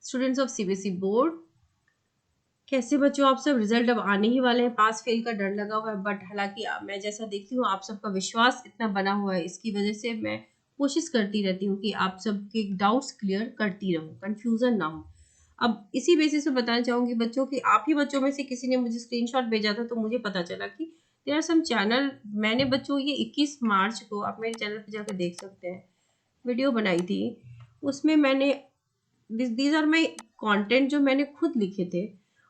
Students of CBSE board, कैसे बच्चों आप सब? रिजल्ट अब आने ही वाले हैं, पास फेल का डर लगा हुआ है, बट हालांकि मैं जैसा देखती हूँ आप सबका विश्वास इतना बना हुआ है, इसकी वजह से मैं कोशिश करती रहती हूँ कि आप सबके डाउट्स क्लियर करती रहूँ, कंफ्यूजन ना हो। अब इसी बेसिस पे बताना चाहूंगी बच्चों कि आप ही बच्चों में से किसी ने मुझे स्क्रीनशॉट भेजा था, तो मुझे पता चला कि देयर आर सम चैनल, मैंने बच्चों ये 21 मार्च को आप मेरे चैनल पर जाकर देख सकते हैं, वीडियो बनाई थी। उसमें मैंने दीज आर माई कंटेंट जो मैंने खुद लिखे थे,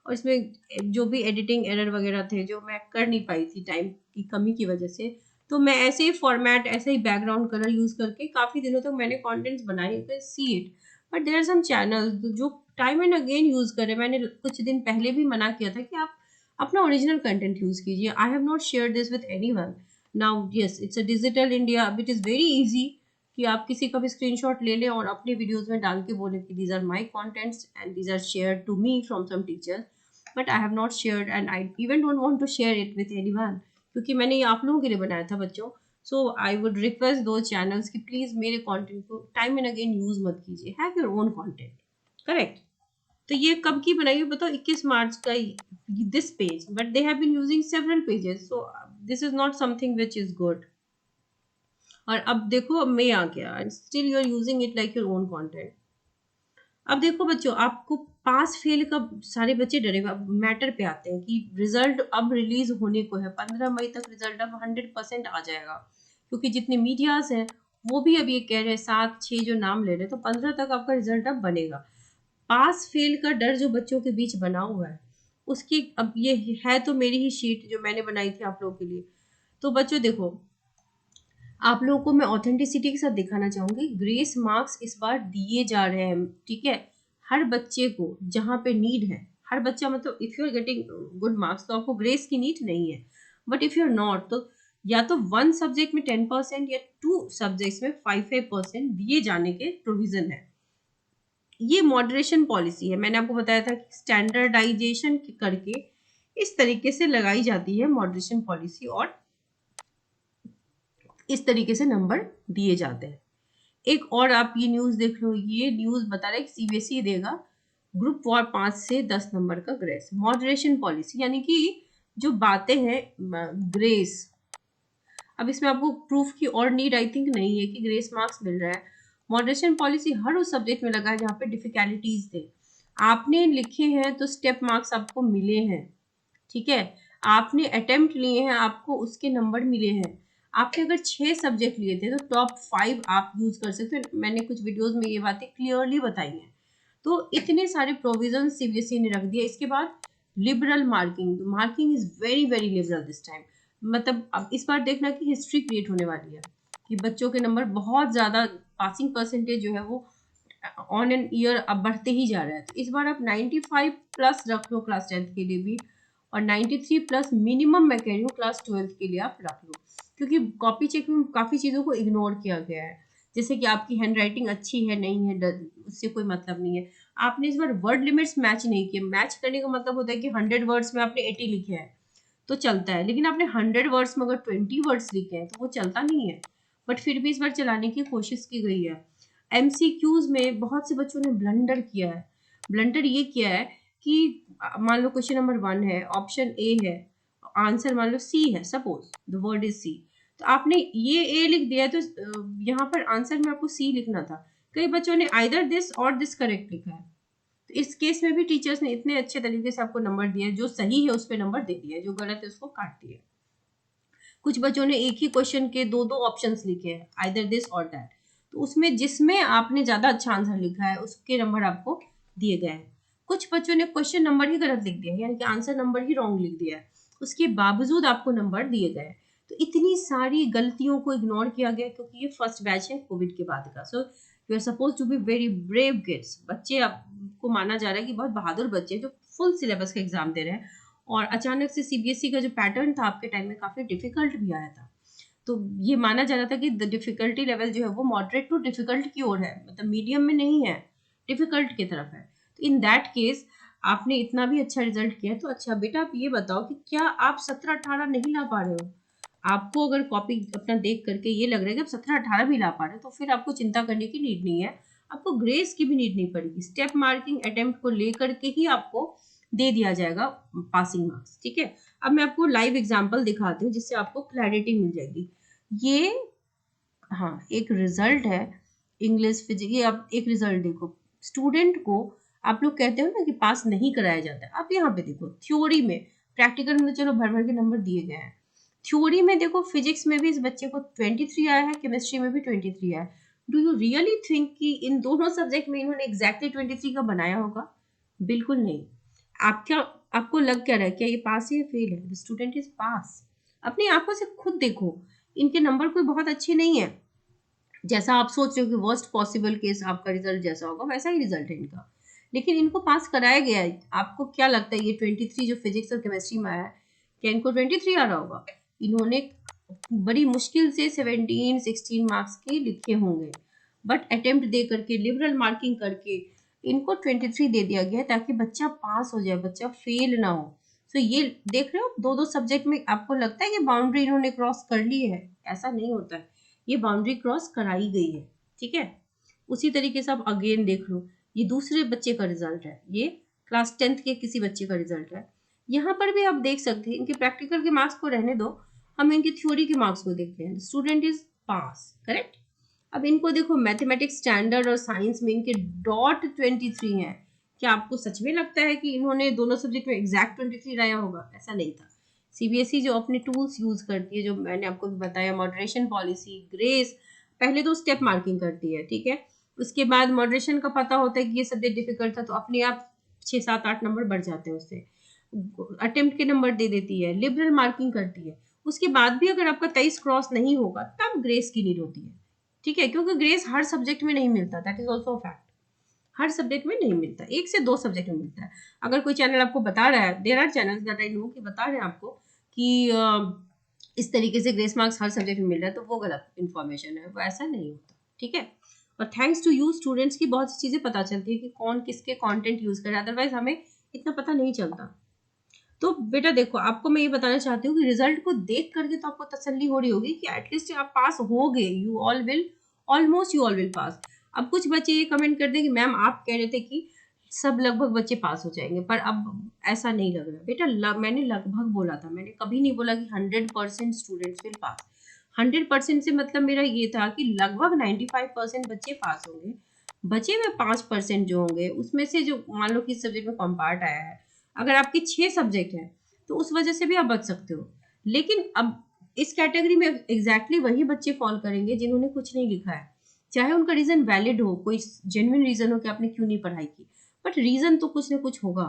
और इसमें जो भी एडिटिंग एरर वगैरह थे जो मैं कर नहीं पाई थी टाइम की कमी की वजह से, तो मैं ऐसे ही फॉर्मेट, ऐसे ही बैकग्राउंड कलर यूज करके काफी दिनों तक मैंने कंटेंट्स बनाए, you can see it. But there are some channel जो टाइम एंड अगेन यूज करे। मैंने कुछ दिन पहले भी मना किया था कि आप अपना ओरिजिनल कंटेंट यूज कीजिए। आई have not share this with anyone. Now yes, it's a digital India, it is very easy कि आप किसी का भी स्क्रीनशॉट ले लें और अपने वीडियोस में डाल के बोलें कि these are my contents and these are shared to me from some teacher, but I have not shared and I even don't want to share it with anyone, क्योंकि मैंने ये आप लोगों के लिए बनाया था बच्चों। सो आई वुड रिक्वेस्ट दो चैनल्स कि प्लीज मेरे कंटेंट को टाइम एंड अगेन यूज मत कीजिए, have your own content. Correct? तो ये कब की बनाई हुई बताओ? 21 मार्च का this page, but they have been using several pages, so this is not something which is good. और अब देखो, अब मैं आ गया, still you are using it like your own content. अब देखो बच्चों, आपको पास फेल का सारे बच्चे डरे हुए। अब मैटर पे आते हैं कि रिजल्ट अब रिलीज होने को है, 15 मई तक रिजल्ट अब 100% आ जाएगा, क्योंकि जितने मीडियाज हैं वो भी अब ये कह रहे हैं, 7-6 जो नाम ले रहे हैं, तो 15 तक आपका रिजल्ट अब बनेगा। पास फेल का डर जो बच्चों के बीच बना हुआ है, उसकी अब ये है तो मेरी ही शीट जो मैंने बनाई थी आप लोगों के लिए। तो बच्चों देखो, आप लोगों को मैं ऑथेंटिसिटी के साथ दिखाना चाहूंगी। ग्रेस मार्क्स इस बार दिए जा रहे हैं, ठीक है, हर बच्चे को जहाँ पे नीड है। हर बच्चा, मतलब if you are getting good marks तो आपको ग्रेस की नीड नहीं है, but if you are not, तो या तो 1 सब्जेक्ट में 10% या 2 सब्जेक्ट्स में 5% दिए जाने के प्रोविजन है। ये मॉडरेशन पॉलिसी है, मैंने आपको बताया था कि स्टैंडर्डाइजेशन करके इस तरीके से लगाई जाती है मॉडरेशन पॉलिसी, और इस तरीके से नंबर दिए जाते हैं। एक और आप ये न्यूज देख लो, ये न्यूज बता रहा है कि सीबीएसई देगा ग्रुप फॉर 5 से 10 नंबर का ग्रेस। मॉडरेशन पॉलिसी यानी कि जो बातें हैं ग्रेस, अब इसमें आपको प्रूफ की और नीड आई थिंक नहीं है कि ग्रेस मार्क्स मिल रहा है। मॉडरेशन पॉलिसी हर उस सब्जेक्ट में लगा है जहाँ पे डिफिकल्टीज थे, आपने लिखे हैं तो स्टेप मार्क्स आपको मिले हैं, ठीक है, आपने अटेम्प्ट लिए हैं, आपको उसके नंबर मिले हैं। आपने अगर 6 सब्जेक्ट लिए थे तो टॉप 5 आप यूज कर सकते हो। मैंने कुछ वीडियोस में ये बातें क्लियरली बताई हैं। तो इतने सारे प्रोविजन सीबीएसई ने रख दिया। इसके बाद liberal marking, marking is very very liberal this time. मतलब अब इस बार देखना कि हिस्ट्री क्रिएट होने वाली है, कि बच्चों के नंबर बहुत ज्यादा, पासिंग परसेंटेज जो है वो ऑन एन ईयर अब बढ़ते ही जा रहा है। तो इस बार आप 95 प्लस रख लो क्लास 10th के लिए भी, और 93 प्लस मिनिमम मैं कह रही हूँ क्लास 12th के लिए आप रख लो, क्योंकि कॉपी चेक में काफ़ी चीज़ों को इग्नोर किया गया है, जैसे कि आपकी हैंड राइटिंग अच्छी है नहीं है, उससे कोई मतलब नहीं है। आपने इस बार वर्ड लिमिट्स मैच नहीं किए। मैच करने का मतलब होता है कि 100 वर्ड्स में आपने 80 लिखे हैं तो चलता है, लेकिन आपने 100 वर्ड्स में अगर 20 वर्ड्स लिखे हैं तो वो चलता नहीं है। बट फिर भी इस बार चलाने की कोशिश की गई है। एमसीक्यूज में बहुत से बच्चों ने ब्लंडर किया है। ब्लंडर ये किया है कि मान लो क्वेश्चन नंबर 1 है, ऑप्शन ए है, आंसर मान लो सी है, suppose the word is C, तो आपने ये ए लिख दिया है, तो यहाँ पर आंसर में आपको सी लिखना था। कई बच्चों ने आइदर दिस और दिस करेक्ट लिखा है। तो इस केस में भी टीचर्स ने इतने अच्छे तरीके से आपको नंबर दिया, जो सही है उस पर नंबर दे दिया, जो गलत है उसको काट दिया। कुछ बच्चों ने एक ही क्वेश्चन के दो दो ऑप्शंस लिखे हैं, आइदर दिस और दैट, तो उसमें जिसमें आपने ज्यादा अच्छा आंसर लिखा है उसके नंबर आपको दिए गए हैं। कुछ बच्चों ने क्वेश्चन नंबर ही गलत लिख दिया, यानी कि आंसर नंबर ही रॉन्ग लिख दिया है, उसके बावजूद आपको नंबर दिए गए। तो इतनी सारी गलतियों को इग्नोर किया गया, क्योंकि ये फर्स्ट बैच है कोविड के बाद का। So you are suppose to be very brave kids. बच्चे आपको माना जा रहा है कि बहुत बहादुर बच्चे जो फुल सिलेबस का एग्जाम दे रहे हैं, और अचानक से सीबीएसई का जो पैटर्न था आपके टाइम में काफी डिफिकल्ट भी आया था। तो ये माना जा रहा था कि द डिफिकल्टी लेवल जो है वो मॉडरेट टू डिफिकल्ट की ओर है, मतलब मीडियम में नहीं है, डिफिकल्ट की तरफ है। तो इन दैट केस आपने इतना भी अच्छा रिजल्ट किया है, तो अच्छा बेटा आप ये बताओ कि क्या आप 17-18 नहीं ला पा रहे हो? आपको अगर कॉपी अपना देख करके ये लग रहा है कि आप 17-18 भी ला पा रहे हो, तो फिर आपको चिंता करने की नीड नहीं है। आपको ग्रेस की भी नीड नहीं पड़ेगी, स्टेप मार्किंग अटेम्प्ट को लेकर के ही आपको दे दिया जाएगा पासिंग मार्क्स। ठीक है, अब मैं आपको लाइव एग्जांपल दिखाती हूँ जिससे आपको क्लैरिटी मिल जाएगी। ये हाँ एक रिजल्ट है इंग्लिश फिजिक्स, ये आप एक रिजल्ट देखो। स्टूडेंट को आप लोग कहते हो ना कि पास नहीं कराया जाता है, आप यहाँ पे देखो थ्योरी में, प्रैक्टिकल में तो चलो भर भर के नंबर दिए गए हैं, थ्योरी में देखो फिजिक्स में भी इस बच्चे को 23 आया है, केमिस्ट्री में भी 23 आया है। डू यू रियली थिंक कि इन दोनों सब्जेक्ट में इन्होंने एग्जैक्टली 23 का बनाया होगा? बिल्कुल नहीं। आप क्या, आपको लग क्या रहा है, क्या ये पास है या फेल है? Student is pass. अपनी आंखों से खुद देखो, इनके नंबर कोई बहुत अच्छे नहीं है। जैसा आप सोच रहे हो कि वर्स्ट पॉसिबल केस आपका रिजल्ट जैसा होगा वैसा ही रिजल्ट है इनका, लेकिन इनको पास कराया गया है। आपको क्या लगता है ये 23 जो फिजिक्स और केमिस्ट्री में आया है, क्या इनको 23 आ रहा होगा? इन्होंने बड़ी मुश्किल से 17-16 मार्क्स के लिखे होंगे, बट अटेम्प्ट दे करके लिबरल मार्किंग करके इनको 23 दे दिया गया है ताकि बच्चा पास हो जाए, बच्चा फेल ना हो। तो ये देख रहे हो दो दो सब्जेक्ट में, आपको लगता है कि बाउंड्री इन्होंने क्रॉस कर ली है? ऐसा नहीं होता है, ये बाउंड्री क्रॉस कराई गई है। ठीक है, उसी तरीके से आप अगेन देख लो, ये दूसरे बच्चे का रिजल्ट है, ये क्लास 10th के किसी बच्चे का रिजल्ट है। यहाँ पर भी आप देख सकते हैं, इनके प्रैक्टिकल के मार्क्स को रहने दो, हम इनकी थ्योरी के मार्क्स को देखते हैं। Student is pass, correct. अब इनको देखो मैथमेटिक्स स्टैंडर्ड और साइंस में इनके डॉट 23 हैं। क्या आपको सच में लगता है कि इन्होंने दोनों सब्जेक्ट में एग्जैक्ट 23 लाया होगा? ऐसा नहीं था। सीबीएसई जो अपने टूल्स यूज करती है, जो मैंने आपको भी बताया, मॉडरेशन पॉलिसी, ग्रेस, पहले तो स्टेप मार्किंग करती है, ठीक है, उसके बाद मॉडरेशन का पता होता है कि ये सब्जेक्ट डिफिकल्ट था तो अपने आप 6-7-8 नंबर बढ़ जाते हैं उससे, अटेम्प्ट के नंबर दे देती है, लिबरल मार्किंग करती है। उसके बाद भी अगर आपका 23 क्रॉस नहीं होगा तब ग्रेस की नीड होती है। ठीक है, क्योंकि ग्रेस हर सब्जेक्ट में नहीं मिलता, that is also fact. Her subject में नहीं मिलता, 1 से 2 सब्जेक्ट में मिलता है। अगर कोई चैनल आपको बता रहा है, there are channels that I know कि बता रहे हैं आपको कि इस तरीके से ग्रेस मार्क्स हर सब्जेक्ट में मिल रहा है, तो वो गलत इन्फॉर्मेशन है, वो ऐसा नहीं होता। ठीक है, और थैंक्स टू यू स्टूडेंट्स की बहुत सी चीजें पता चलती है कि कौन किसके कंटेंट यूज करे, अदरवाइज हमें इतना पता नहीं चलता। तो बेटा देखो, आपको मैं ये बताना चाहती हूँ कि रिजल्ट को देख करके तो आपको तसल्ली हो रही होगी कि एटलीस्ट आप पास हो गए, you all will, almost you all will pass. अब कुछ बच्चे ये कमेंट कर दें कि मैम आप कह रहे थे कि सब लगभग बच्चे पास हो जाएंगे, पर अब ऐसा नहीं लग रहा। बेटा मैंने लगभग बोला था, मैंने कभी नहीं बोला कि 100% स्टूडेंट्स विल पास। 100% से मतलब मेरा ये था कि लगभग 95% बच्चे पास होंगे। बचे हुए 5% जो होंगे उसमें से जो मान लो कि सब्जेक्ट में कम पार्ट आया है, अगर आपके 6 सब्जेक्ट हैं तो उस वजह से भी आप बच सकते हो। लेकिन अब इस कैटेगरी में एग्जैक्टली वही बच्चे फॉल करेंगे जिन्होंने कुछ नहीं लिखा है, चाहे उनका रीजन वैलिड हो, कोई जेन्युइन रीजन हो कि आपने क्यों नहीं पढ़ाई की, बट रीजन तो कुछ ना कुछ होगा।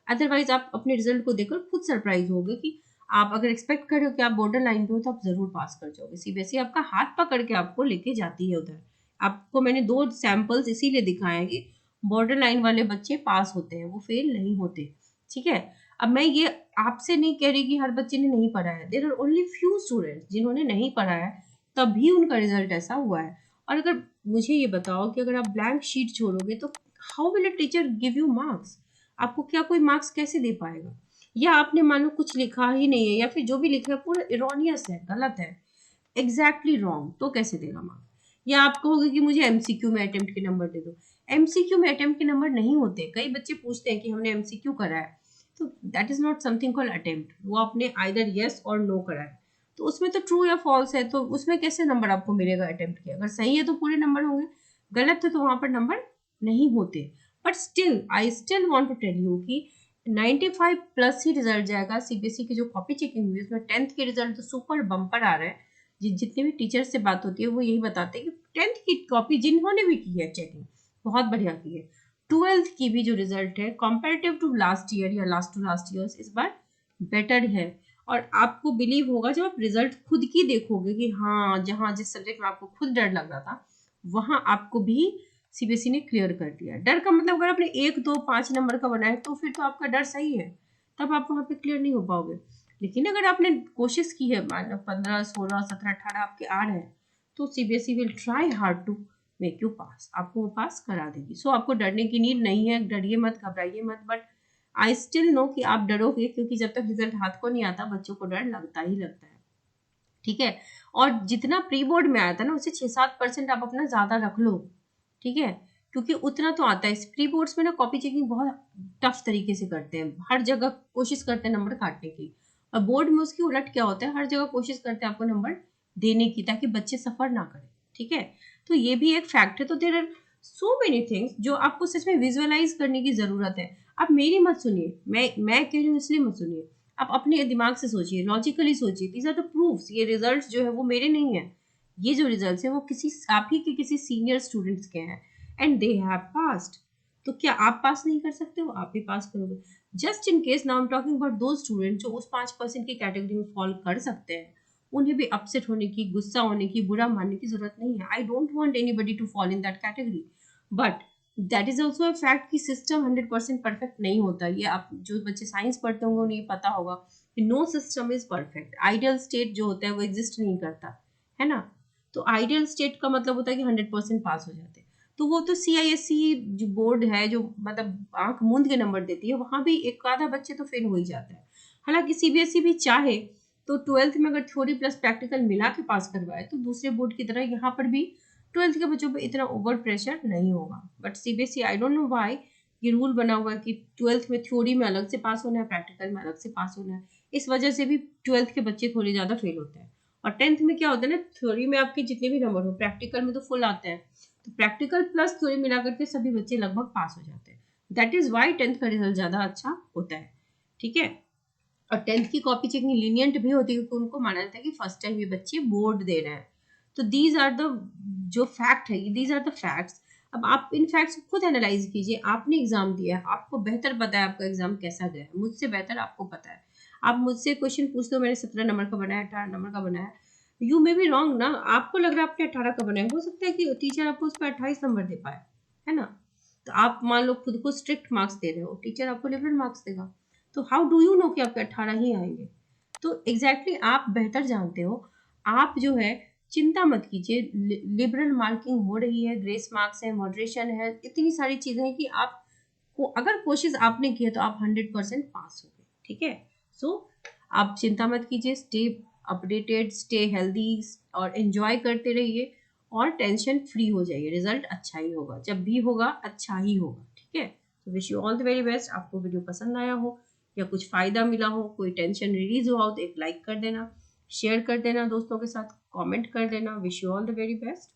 अदरवाइज आप अपने रिजल्ट को देखकर खुद सरप्राइज होगे कि आप अगर एक्सपेक्ट कर रहे हो कि आप बॉर्डर लाइन पे हो तो आप जरूर पास कर जाओगे। सीबीएसई आपका हाथ पकड़ के आपको लेके जाती है उधर। आपको मैंने 2 सैंपल्स इसीलिए दिखाए हैं कि बॉर्डर लाइन वाले बच्चे पास होते हैं, वो फेल नहीं होते। ठीक है, अब मैं ये आपसे नहीं कह रही कि हर बच्चे ने नहीं पढ़ा है, there are only few students जिन्होंने नहीं पढ़ा है तभी उनका रिजल्ट ऐसा हुआ है। और अगर मुझे ये बताओ कि अगर आप ब्लैंक शीट छोड़ोगे तो how will a teacher give you marks? आपको क्या कोई मार्क्स कैसे दे पाएगा? या आपने मानो कुछ लिखा ही नहीं है, या फिर जो भी लिखा है पूरा इरोनियस है, गलत है, एग्जैक्टली रॉन्ग, तो कैसे देगा मार्क्स? या आप कहोगे कि मुझे एमसीक्यू में अटेम्प्ट के नंबर दे दो। एमसीक्यू में अटेम्प्ट के नंबर नहीं होते। कई बच्चे पूछते हैं कि हमने एमसीक्यू करा है, तो that is not something called attempt, वो आपने आइदर यस और नो करा है, तो उसमें तो ट्रू या फॉल्स है, तो उसमें कैसे नंबर आपको मिलेगा अटेम्प्ट के? अगर सही है तो पूरे नंबर होंगे, गलत है तो वहां पर नंबर नहीं होते। But still I still want to tell you कि 95 प्लस ही रिजल्ट जाएगा। सीबीएसई की जो कॉपी चेकिंग हुई उसमें 10th के रिजल्ट तो सुपर बम्पर आ रहे हैं। जितने भी टीचर से बात होती है वो यही बताते हैं कि 10th की कॉपी जिन्होंने भी की है चेकिंग बहुत बढ़िया की है। 12th की भी जो रिजल्ट है कंपैरेटिव टू लास्ट ईयर या लास्ट टू लास्ट ईयर्स इस बार बेटर है। और आपको बिलीव होगा जब आप रिजल्ट खुद की देखोगे कि हाँ, जहाँ जिस सब्जेक्ट में आपको खुद डर लग रहा था वहां आपको भी सीबीएसई ने क्लियर कर दिया। डर का मतलब अगर आपने 1, 2, 5 नंबर का बनाया तो फिर तो आपका डर सही है, तब आप वहां पे क्लियर नहीं हो पाओगे। लेकिन अगर आपने कोशिश की है, मान लो 15, 16, 17, 18 आपके आ रहे हैं, तो CBSE will try hard to make you pass, आपको वो पास करा देगी। सो आपको डरने की नीड नहीं है, डरिए मत, घबराइए मत। बट आई स्टिल नो कि आप डरोगे, क्योंकि जब तक रिजल्ट हाथ को नहीं आता बच्चों को डर लगता ही लगता है। ठीक है, और जितना प्री बोर्ड में आया था ना उससे 6-7% आप अपना ज्यादा रख लो। ठीक है, क्योंकि उतना तो आता है। प्री बोर्ड्स में ना कॉपी चेकिंग बहुत टफ तरीके से करते हैं, हर जगह कोशिश करते हैं नंबर काटने की, और बोर्ड में उसकी उलट क्या होता है, हर जगह कोशिश करते हैं आपको नंबर देने की, ताकि बच्चे सफर ना करें। ठीक है, तो ये भी एक फैक्ट है। तो there are so many things जो आपको सच में विजुअलाइज करने की जरूरत है। आप मेरी मत सुनिए, मैं कह रही हूँ इसलिए मत सुनिए, आप अपने दिमाग से सोचिए, लॉजिकली सोचिए। दीज आर द प्रूफ्स, ये रिजल्ट्स जो है वो मेरे नहीं है, ये जो रिजल्ट्स है वो किसी आप ही के किसी सीनियर स्टूडेंट्स के हैं, एंड दे हैव पास्ड। तो क्या आप पास नहीं कर सकते हो? आप भी पास करोगे। Just in case now I am talking about दो स्टूडेंट जो उस 5% की कैटेगरी में फॉल कर सकते हैं, उन्हें भी अपसेट होने की, गुस्सा होने की, बुरा मानने की जरूरत नहीं है। I don't want anybody to fall in that category, but that is also a fact कि सिस्टम 100% परफेक्ट नहीं होता। ये आप जो बच्चे साइंस पढ़ते होंगे उन्हें पता होगा कि no system is perfect. Ideal state जो होता है वो एग्जिस्ट नहीं करता है ना। तो आइडियल स्टेट का मतलब होता है कि 100% पास हो जाते हैं। तो वो तो CISE जो बोर्ड है, जो मतलब आंख मूंद के नंबर देती है, वहां भी एक आधा बच्चे तो फेल हो ही जाता है। हालांकि CBSE भी चाहे तो 12th में अगर थ्योरी प्लस प्रैक्टिकल मिला के पास करवाए तो दूसरे बोर्ड की तरह यहाँ पर भी 12th के बच्चों पे इतना ओवर प्रेशर नहीं होगा। But CBSE I don't know why ये रूल बना हुआ है कि 12th में थ्योरी में अलग से पास होना है, प्रैक्टिकल में अलग से पास होना है। इस वजह से भी 12th के बच्चे थोड़े ज्यादा फेल होते हैं। और 10th में क्या होता है ना, थ्योरी में आपके जितने भी नंबर हो, प्रैक्टिकल में तो फुल आते हैं, तो प्रैक्टिकल प्लस थ्योरी मिला करके सभी बच्चे लगभग पास हो जाते हैं। दैट इज वाई 10th का रिजल्ट ज्यादा अच्छा होता है। ठीक है, और 10th की कॉपी चेकिंग लीनियंट भी होती है, क्योंकि उनको माना जाता है कि फर्स्ट टाइम ये बच्चे बोर्ड दे रहे हैं। तो दीज आर द जो फैक्ट है, दीज आर द फैक्ट्स। अब आप इन फैक्ट्स को खुद एनालाइज कीजिए। आपने एग्जाम दिया है, आपको बेहतर पता है आपका एग्जाम कैसा गया है, मुझसे बेहतर आपको पता है। आप मुझसे क्वेश्चन पूछ दो, मैंने 17 नंबर का बनाया, 18 नंबर का बनाया, यू मे बी रॉन्ग ना। आपको लग रहा है आपने 18 का बनाया, हो सकता है कि टीचर आपको उस पर 28 नंबर दे पाए, है ना। तो आप मान लो खुद को स्ट्रिक्ट मार्क्स दे रहे हो, टीचर आपको लिबरल मार्क्स देगा, तो हाउ डू यू नो कि आपके 18 ही आएंगे। तो एग्जैक्टली आप बेहतर जानते हो। आप जो है चिंता मत कीजिए, लिबरल मार्किंग हो रही है, ग्रेस मार्क्स है, मॉडरेशन है, इतनी सारी चीजें हैं कि आप को अगर कोशिश आपने की है तो आप 100% पास हो गए। ठीक है, सो आप चिंता मत कीजिए, स्टे अपडेटेड, स्टे हेल्दी और एंजॉय करते रहिए, और टेंशन फ्री हो जाइए। रिजल्ट अच्छा ही होगा, जब भी होगा अच्छा ही होगा। ठीक है, तो wish you all the very best. आपको वीडियो पसंद आया हो या कुछ फायदा मिला हो, कोई टेंशन रिलीज हुआ हो, तो एक लाइक कर देना, शेयर कर देना दोस्तों के साथ, कमेंट कर देना। Wish you all the very best.